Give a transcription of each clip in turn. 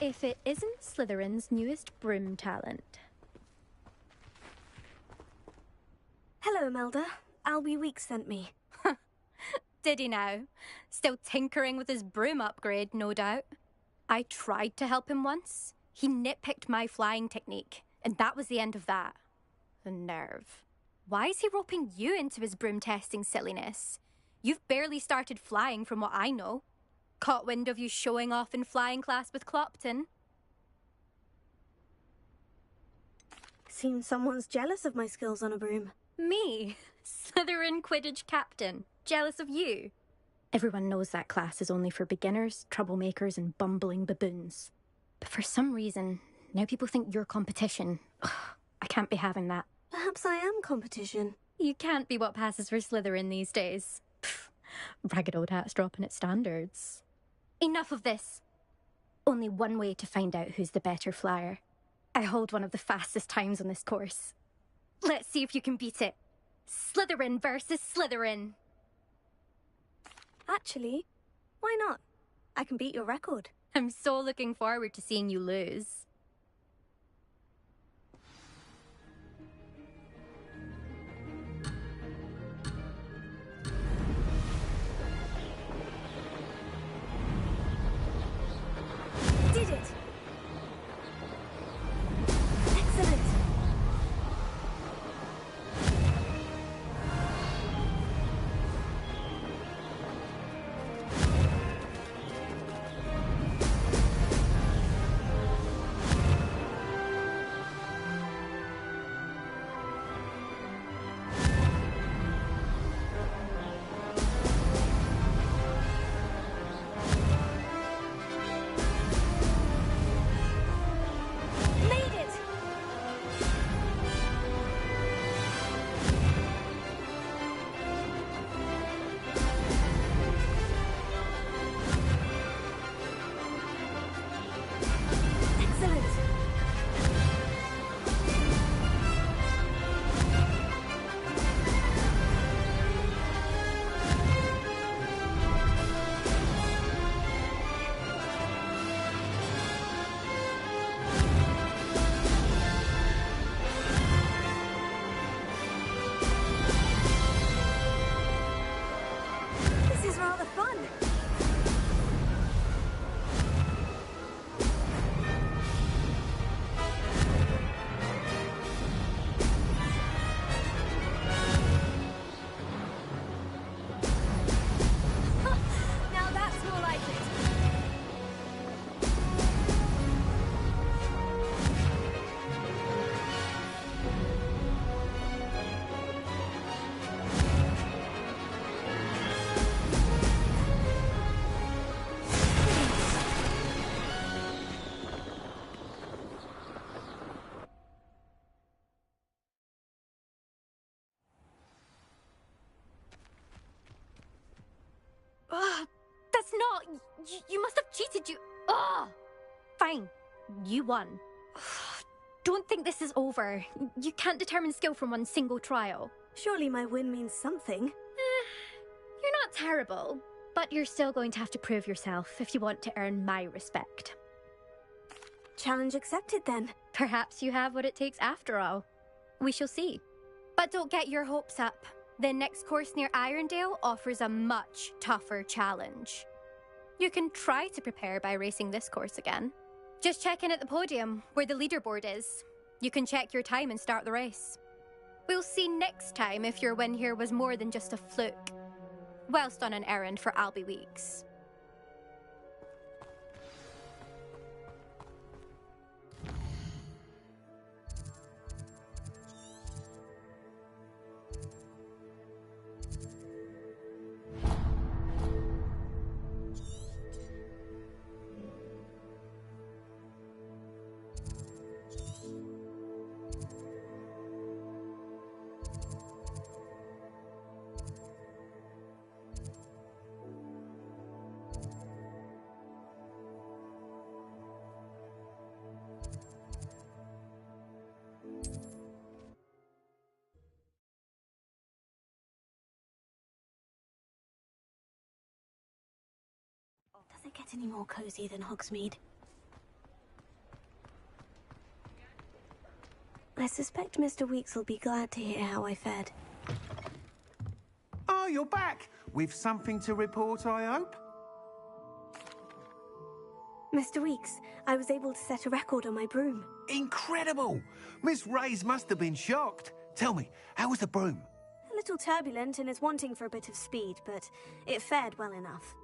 If it isn't Slytherin's newest broom talent. Hello, Melda. Albie Weeks sent me. Did he now? Still tinkering with his broom upgrade, no doubt. I tried to help him once. He nitpicked my flying technique, and that was the end of that. The nerve. Why is he roping you into his broom testing silliness? You've barely started flying from what I know. Caught wind of you showing off in flying class with Clopton. Seems someone's jealous of my skills on a broom. Me? Slytherin Quidditch captain. Jealous of you? Everyone knows that class is only for beginners, troublemakers, and bumbling baboons. But for some reason, now people think you're competition. Ugh, I can't be having that. Perhaps I am competition. You can't be what passes for Slytherin these days. Pfft, ragged old hat's dropping its standards. Enough of this. Only one way to find out who's the better flyer. I hold one of the fastest times on this course. Let's see if you can beat it. Slytherin versus Slytherin. Actually, why not? I can beat your record. I'm so looking forward to seeing you lose. Did it! Excellent! That's not... You must have cheated, you... Ugh! Fine. You won. Don't think this is over. You can't determine skill from one single trial. Surely my win means something. You're not terrible, but you're still going to have to prove yourself if you want to earn my respect. Challenge accepted, then. Perhaps you have what it takes after all. We shall see. But don't get your hopes up. The next course near Irondale offers a much tougher challenge. You can try to prepare by racing this course again. Just check in at the podium, where the leaderboard is. You can check your time and start the race. We'll see next time if your win here was more than just a fluke. Whilst on an errand for Albie Weeks. Does it get any more cozy than Hogsmeade? I suspect Mr. Weeks will be glad to hear how I fared. Oh, you're back! With something to report, I hope? Mr. Weeks, I was able to set a record on my broom. Incredible! Miss Reyes must have been shocked. Tell me, how was the broom? A little turbulent and is wanting for a bit of speed, but it fared well enough.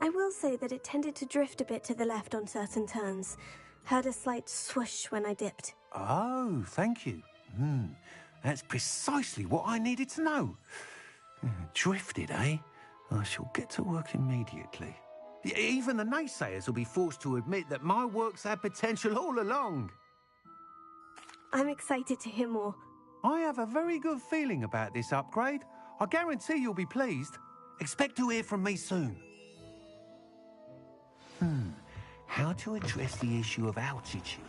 I will say that it tended to drift a bit to the left on certain turns. Heard a slight swoosh when I dipped. Oh, thank you. That's precisely what I needed to know. Drifted, eh? I shall get to work immediately. Even the naysayers will be forced to admit that my work's had potential all along. I'm excited to hear more. I have a very good feeling about this upgrade. I guarantee you'll be pleased. Expect to hear from me soon. How to address the issue of altitude?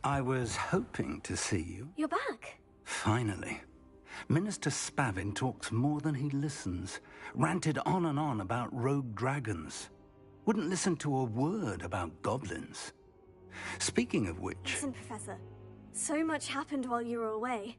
I was hoping to see you. You're back. Finally. Minister Spavin talks more than he listens. Ranted on and on about rogue dragons. Wouldn't listen to a word about goblins. Speaking of which... Listen, Professor. So much happened while you were away.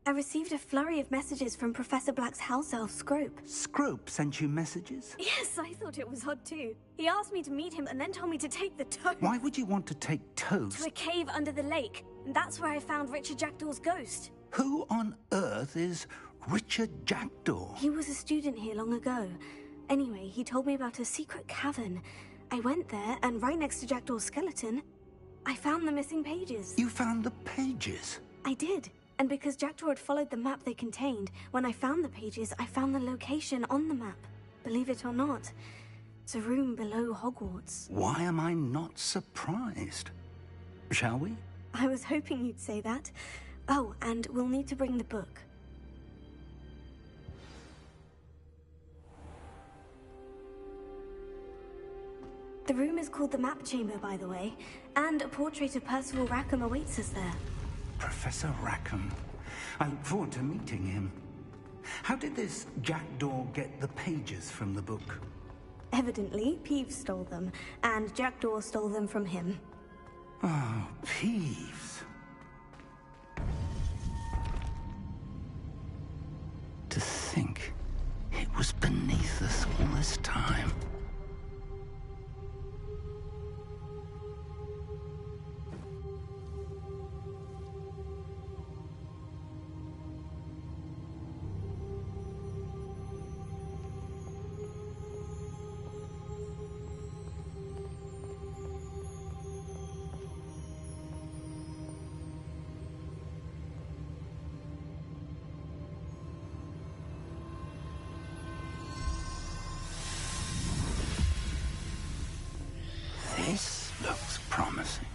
I received a flurry of messages from Professor Black's house elf, Scrope. Scrope sent you messages? Yes, I thought it was odd too. He asked me to meet him and then told me to take the toast. Why would you want to take toast? To a cave under the lake. And that's where I found Richard Jackdaw's ghost. Who on earth is Richard Jackdaw? He was a student here long ago. Anyway, he told me about a secret cavern. I went there, and right next to Jackdaw's skeleton, I found the missing pages. You found the pages? I did. And because Jackdaw had followed the map they contained, when I found the pages, I found the location on the map. Believe it or not, it's a room below Hogwarts. Why am I not surprised? Shall we? I was hoping you'd say that. Oh, and we'll need to bring the book. The room is called the Map Chamber, by the way, and a portrait of Percival Rackham awaits us there. Professor Rackham. I look forward to meeting him. How did this Jackdaw get the pages from the book? Evidently, Peeves stole them, and Jackdaw stole them from him. Oh, Peeves. To think it was beneath us all this time. This looks promising.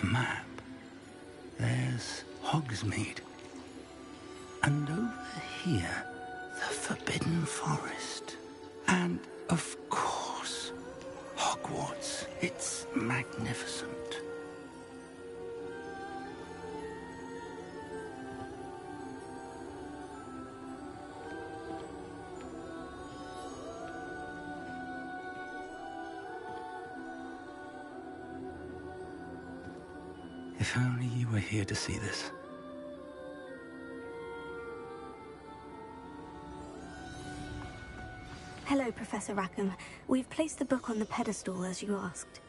Map. There's Hogsmeade. And over here, the Forbidden Forest. And, of course, Hogwarts. It's magnificent. If only you were here to see this. Hello, Professor Rackham. We've placed the book on the pedestal, as you asked.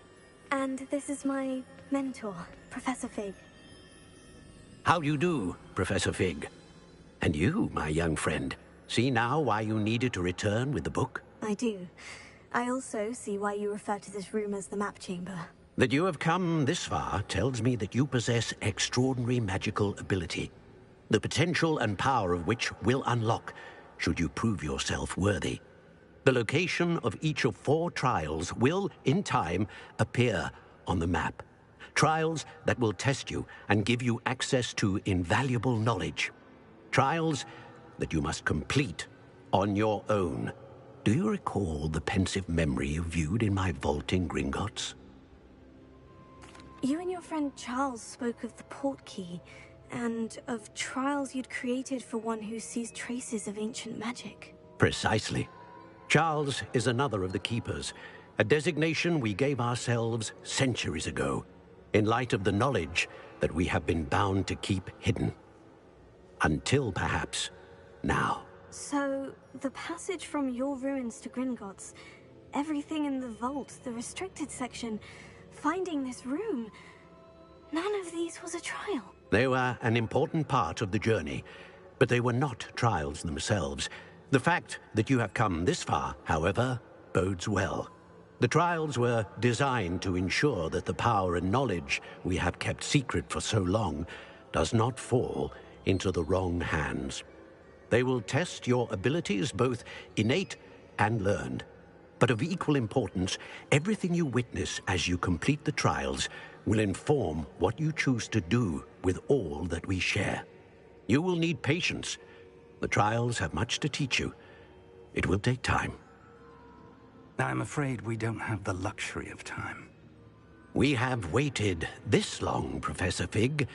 And this is my mentor, Professor Fig. How do you do, Professor Fig? And you, my young friend, see now why you needed to return with the book? I do. I also see why you refer to this room as the map chamber. That you have come this far tells me that you possess extraordinary magical ability, the potential and power of which will unlock should you prove yourself worthy. The location of each of 4 trials will, in time, appear on the map. Trials that will test you and give you access to invaluable knowledge. Trials that you must complete on your own. Do you recall the pensive memory you viewed in my vault in Gringotts? You and your friend Charles spoke of the portkey, and of trials you'd created for one who sees traces of ancient magic. Precisely. Charles is another of the Keepers, a designation we gave ourselves centuries ago, in light of the knowledge that we have been bound to keep hidden. Until, perhaps, now. So, the passage from your ruins to Gringotts, everything in the vault, the restricted section, finding this room, none of these was a trial. They were an important part of the journey, but they were not trials themselves. The fact that you have come this far, however, bodes well. The trials were designed to ensure that the power and knowledge we have kept secret for so long does not fall into the wrong hands. They will test your abilities, both innate and learned. But of equal importance, everything you witness as you complete the trials will inform what you choose to do with all that we share. You will need patience. The trials have much to teach you. It will take time. I'm afraid we don't have the luxury of time. We have waited this long, Professor Fig.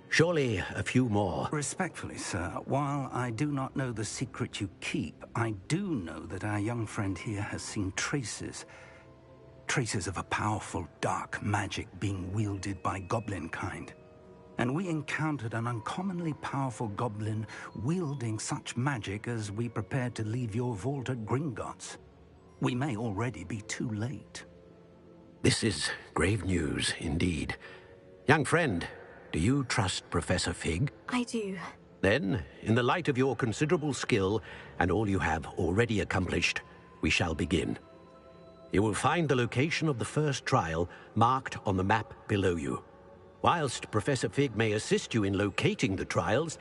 Surely a few more. Respectfully, sir, while I do not know the secret you keep, I do know that our young friend here has seen traces of a powerful dark magic being wielded by goblin kind. And we encountered an uncommonly powerful goblin wielding such magic as we prepared to leave your vault at Gringotts. We may already be too late. This is grave news, indeed. Young friend, do you trust Professor Fig? I do. Then, in the light of your considerable skill and all you have already accomplished, we shall begin. You will find the location of the first trial marked on the map below you. Whilst Professor Fig may assist you in locating the trials,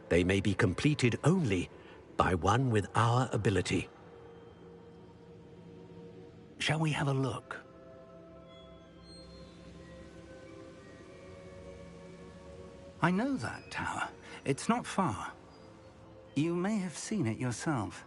they may be completed only by one with our ability. Shall we have a look? I know that tower. It's not far. You may have seen it yourself.